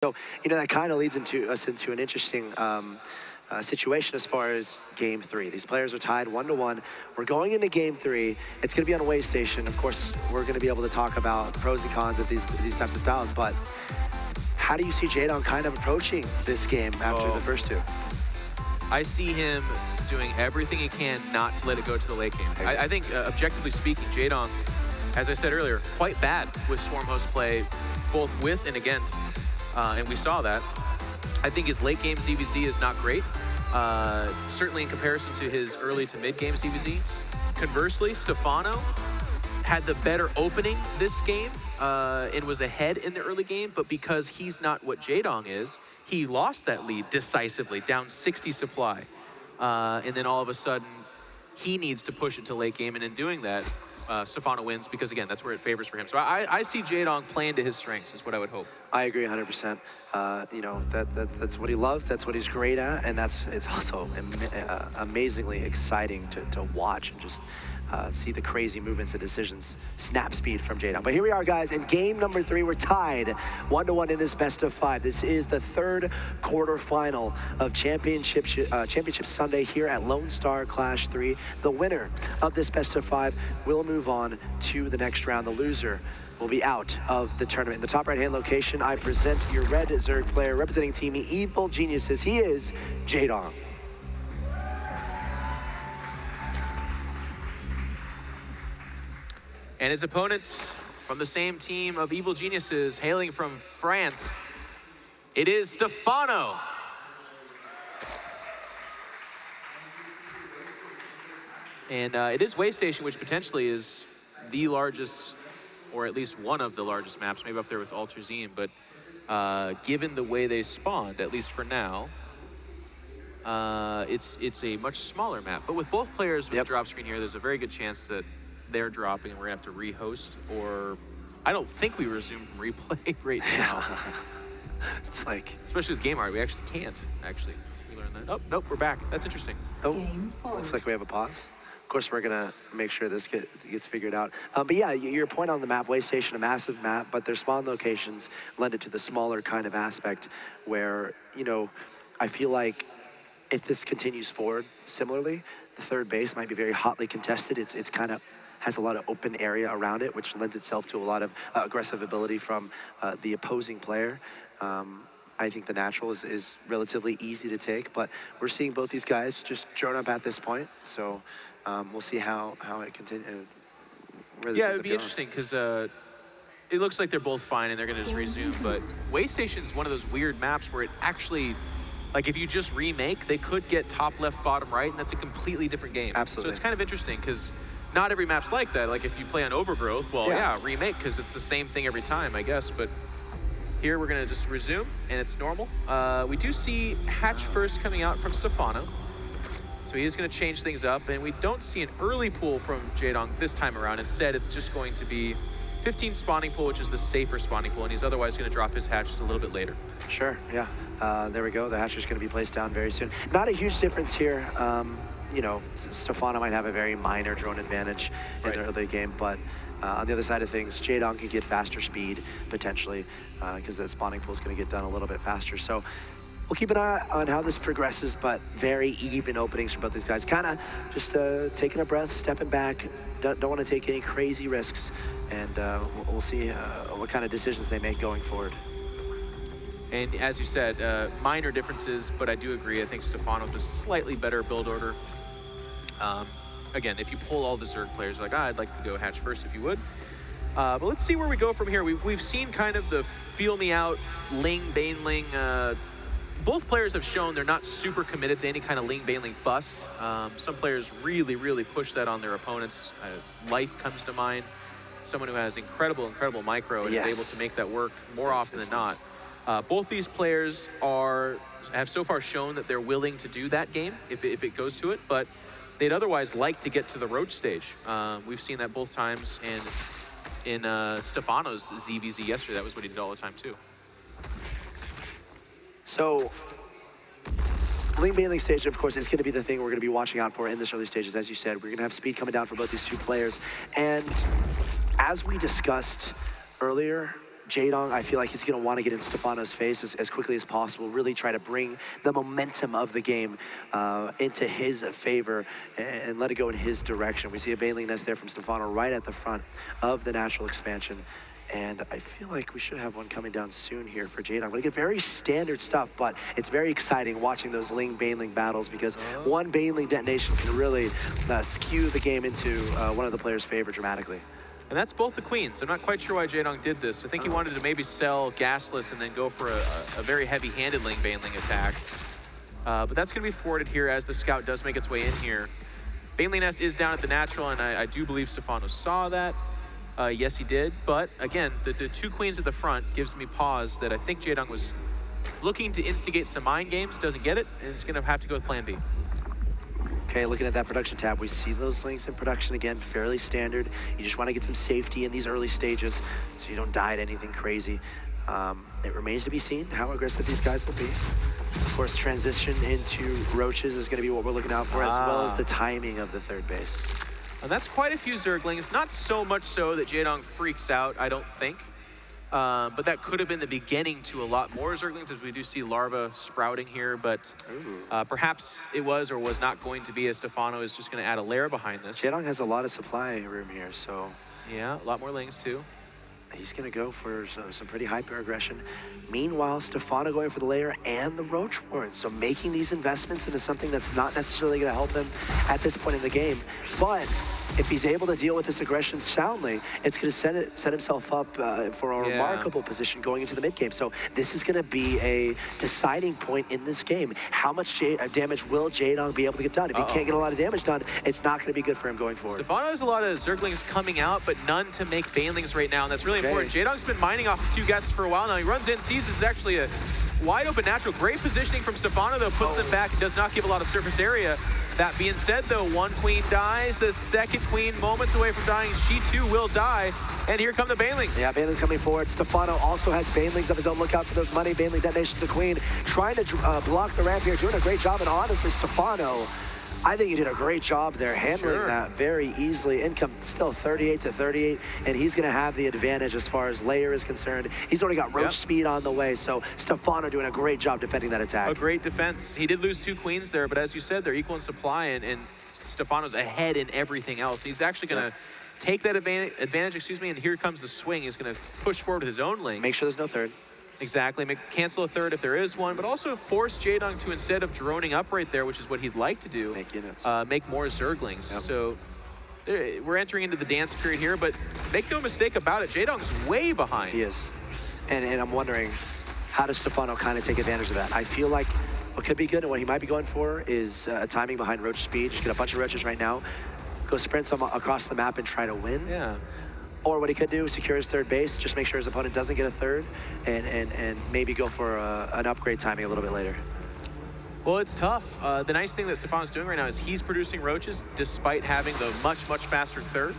So, that kind of leads us into an interesting situation as far as Game 3. These players are tied 1-1. We're going into Game 3. It's going to be on a way station. Of course, we're going to be able to talk about pros and cons of these types of styles, but how do you see Jaedong kind of approaching this game after the first two? I see him doing everything he can not to let it go to the late game. I think, objectively speaking, Jaedong, as I said earlier, quite bad with Swarm host play, both with and against. And we saw that. I think his late game ZVZ is not great, certainly in comparison to his early to mid game ZVZ. Conversely, Stephano had the better opening this game and was ahead in the early game, but because he's not what Jaedong is, he lost that lead decisively, down 60 supply. And then all of a sudden, he needs to push it to late game, and in doing that, Stephano wins because, again, that's where it favors for him. So I see Jaedong playing to his strengths is what I would hope. I agree 100%. That's what he loves. That's what he's great at. And it's also amazingly exciting to watch and just see the crazy movements and decisions, snap speed from Jaedong. But here we are, guys, in game number 3. We're tied 1-1 in this best of 5. This is the third quarterfinal of Championship Sunday here at Lone Star Clash 3. The winner of this best of 5 will move on to the next round. The loser will be out of the tournament. In the top right-hand location, I present your red Zerg player representing Team Evil Geniuses. He is Jaedong. And his opponents from the same team of Evil Geniuses, hailing from France, it is Stephano. And it is Waystation, which potentially is the largest, or at least one of the largest maps, maybe up there with Altazine, but given the way they spawned, at least for now, it's a much smaller map. But with both players with the drop screen here, there's a very good chance that they're dropping and we're gonna have to rehost, or I don't think we resume from replay right now. It's like, especially with game art, we actually can't, we learned that. Oh, nope, we're back. That's interesting. Oh, looks like we have a pause. Of course, we're gonna make sure this gets figured out. But yeah, your point on the map, Waystation, a massive map, but their spawn locations lend it to the smaller kind of aspect where, I feel like if this continues forward similarly, the third base might be very hotly contested. It's kind of has a lot of open area around it, which lends itself to a lot of aggressive ability from the opposing player. I think the natural is relatively easy to take, but we're seeing both these guys just drone up at this point. So we'll see how it continues. Yeah, it would be interesting because it looks like they're both fine and they're gonna just resume, but Waystation is one of those weird maps where it actually, like if you just remake, they could get top left, bottom right, and that's a completely different game. Absolutely. So it's kind of interesting because not every map's like that. Like if you play on Overgrowth, well, yeah remake, because it's the same thing every time, I guess. But here we're gonna just resume, and it's normal. We do see Hatch first coming out from Stephano. So he is gonna change things up, and we don't see an early pool from Jaedong this time around. Instead, it's just going to be 15 spawning pool, which is the safer spawning pool, and he's otherwise gonna drop his hatches a little bit later. Sure, yeah. There we go. The hatch is gonna be placed down very soon. Not a huge difference here. Stephano might have a very minor drone advantage in the early game, but on the other side of things, Jaedong can get faster speed, potentially, because the spawning pool is going to get done a little bit faster. So we'll keep an eye on how this progresses, but very even openings from both these guys. Kind of just taking a breath, stepping back, don't want to take any crazy risks, and we'll see what kind of decisions they make going forward. And as you said, minor differences, but I do agree. I think Stephano has a slightly better build order. Again, if you pull all the Zerg players, like, I'd like to go hatch first if you would. But let's see where we go from here. We've seen kind of the feel me out, Ling, Baneling. Both players have shown they're not super committed to any kind of Ling, Baneling bust. Some players really, really push that on their opponents. Life comes to mind. Someone who has incredible micro and is able to make that work more often than not. Both these players have so far shown that they're willing to do that game if it goes to it, but they'd otherwise like to get to the roach stage. We've seen that both times, and in Stephano's ZVZ yesterday, that was what he did all the time too. So, Ling Baneling stage, of course, is going to be the thing we're going to be watching out for in this early stages. As you said, we're going to have speed coming down for both these two players. And as we discussed earlier, Jaedong, I feel like he's going to want to get in Stephano's face as quickly as possible, really try to bring the momentum of the game into his favor and let it go in his direction. We see a bailing nest there from Stephano right at the front of the natural expansion. And I feel like we should have one coming down soon here for Jaedong. We get very standard stuff, but it's very exciting watching those Ling-Baneling battles because one Baneling detonation can really skew the game into one of the players' favor dramatically. And that's both the queens. I'm not quite sure why Jaedong did this. I think he wanted to maybe sell gasless and then go for a very heavy-handed Ling-Baneling attack. But that's going to be thwarted here as the scout does make its way in here. Baneling Nest is down at the natural, and I do believe Stephano saw that. Yes, he did. But again, the two queens at the front gives me pause that I think Jaedong was looking to instigate some mind games, doesn't get it, and it's going to have to go with plan B. Okay, looking at that production tab, we see those links in production again, fairly standard. You just want to get some safety in these early stages so you don't die at anything crazy. It remains to be seen how aggressive these guys will be. Of course, transition into roaches is going to be what we're looking out for, as well as the timing of the third base. And that's quite a few Zerglings, not so much so that Jaedong freaks out, I don't think. But that could have been the beginning to a lot more Zerglings, as we do see larvae sprouting here. But perhaps it was or was not going to be, as Stephano is just going to add a layer behind this. Jaedong has a lot of supply room here, so... Yeah, a lot more Lings too. He's going to go for some pretty hyper aggression. Meanwhile, Stephano going for the layer and the Roach Warren. So making these investments into something that's not necessarily going to help him at this point in the game. But if he's able to deal with this aggression soundly, it's going to set himself up for a remarkable position going into the mid game. So this is going to be a deciding point in this game. How much damage will Jaedong be able to get done? If he can't get a lot of damage done, it's not going to be good for him going forward. Stephano has a lot of Zerglings coming out, but none to make Banelings right now, and that's really important. Jaedong's been mining off 2 guesses for a while now. He runs in, sees this is actually a wide open natural. Great positioning from Stephano, though, puts them back and does not give a lot of surface area. That being said, though, one queen dies. The second queen, moments away from dying. She, too, will die. And here come the Banelings. Yeah, Banelings coming forward. Stephano also has Banelings of his own. Look out for those money. Baneling detonations, the queen. Trying to block the ramp here. Doing a great job. And honestly, Stephano, I think he did a great job there, handling that very easily. Income still 38 to 38, and he's going to have the advantage as far as layer is concerned. He's already got roach speed on the way, so Stephano doing a great job defending that attack. A great defense. He did lose 2 queens there, but as you said, they're equal in supply, and Stephano's ahead in everything else. He's actually going to take that advantage, and here comes the swing. He's going to push forward with his own link. Make sure there's no third. Exactly, cancel a third if there is one, but also force Jaedong to, instead of droning up right there, which is what he'd like to do, make units. Make more Zerglings. So we're entering into the dance period here, but make no mistake about it, Jaedong's way behind. He is. And I'm wondering, how does Stephano kind of take advantage of that? I feel like what could be good and what he might be going for is timing behind roach speed. Just get a bunch of roaches right now, go sprint some across the map and try to win. Yeah. Or what he could do is secure his third base, just make sure his opponent doesn't get a third, and maybe go for an upgrade timing a little bit later. Well, it's tough. The nice thing that Stephano's doing right now is he's producing roaches despite having the much faster third.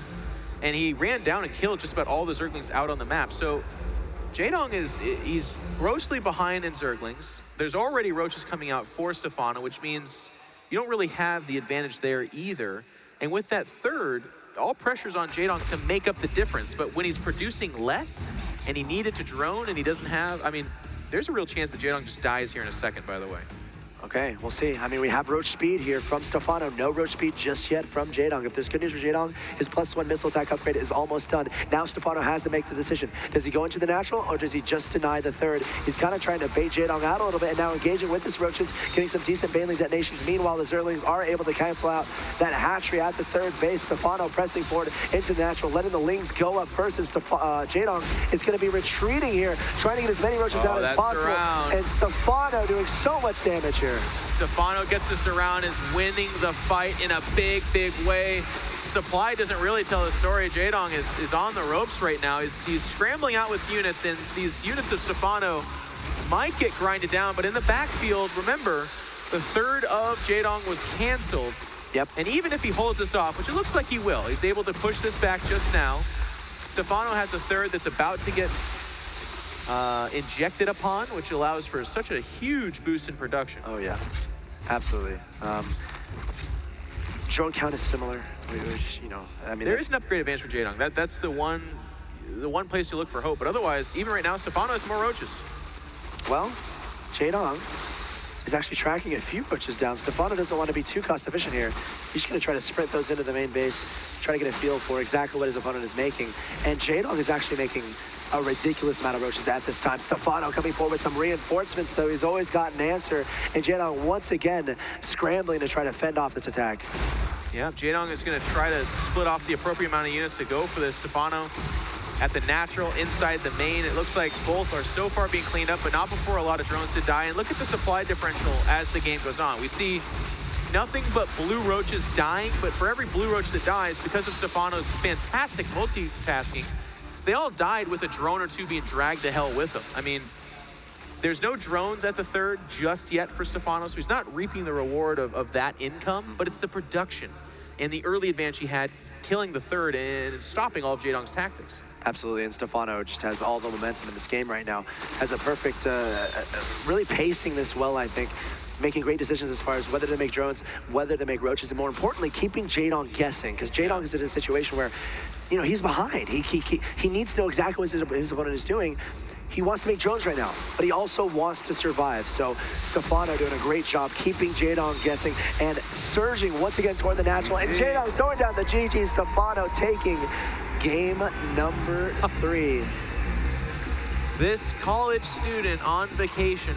And he ran down and killed just about all the Zerglings out on the map. So Jaedong he's grossly behind in Zerglings. There's already roaches coming out for Stephano, which means you don't really have the advantage there either. And with that third, all pressure's on Jaedong to make up the difference, but when he's producing less and he needed to drone and he doesn't have, I mean, there's a real chance that Jaedong just dies here in a second, by the way. Okay, we'll see. I mean, we have roach speed here from Stephano. No roach speed just yet from Jaedong. If there's good news for Jaedong, his +1 missile attack upgrade is almost done. Now Stephano has to make the decision. Does he go into the natural or does he just deny the third? He's kind of trying to bait Jaedong out a little bit and now engaging with his roaches, getting some decent Baneling detonations. Meanwhile, the Zerglings are able to cancel out that hatchery at the third base. Stephano pressing forward into the natural, letting the Lings go up first, and Jaedong is going to be retreating here, trying to get as many roaches out as possible. And Stephano doing so much damage here. Stephano gets this around, is winning the fight in a big way. Supply doesn't really tell the story. Jaedong is on the ropes right now. He's scrambling out with units, and these units of Stephano might get grinded down, but in the backfield, remember, the third of Jaedong was canceled. Yep. And even if he holds this off, which it looks like he will, he's able to push this back just now. Stephano has a third that's about to get injected upon, which allows for such a huge boost in production. Oh yeah, absolutely. Drone count is similar, which, you know, I mean, there is an upgrade advantage for Jaedong. That's the one the one place you look for hope. But otherwise, even right now, Stephano has more roaches. Well, Jaedong is actually tracking a few roaches down. Stephano doesn't want to be too cost efficient here. He's going to try to sprint those into the main base, try to get a feel for exactly what his opponent is making. And Jaedong is actually making a ridiculous amount of roaches at this time. Stephano coming forward with some reinforcements, though. He's always got an answer. And Jaedong once again scrambling to try to fend off this attack. Yeah, Jaedong is going to try to split off the appropriate amount of units to go for this. Stephano at the natural inside the main. It looks like both are so far being cleaned up, but not before a lot of drones to die. And look at the supply differential as the game goes on. We see nothing but blue roaches dying, but for every blue roach that dies, because of Stephano's fantastic multitasking, they all died with a drone or two being dragged to hell with them. I mean, there's no drones at the third just yet for Stephano, so he's not reaping the reward of that income, but it's the production and the early advantage he had killing the third and stopping all of Jaedong's tactics. Absolutely, and Stephano just has all the momentum in this game right now. Has a perfect, really pacing this well, I think. Making great decisions as far as whether to make drones, whether to make roaches, and more importantly, keeping Jaedong guessing, because Jaedong is in a situation where, you know, he's behind. He needs to know exactly what his opponent is doing. He wants to make drones right now, but he also wants to survive. So Stephano doing a great job keeping Jaedong guessing and surging once again toward the natural. And Jaedong throwing down the GG. Stephano taking game number 3. This college student on vacation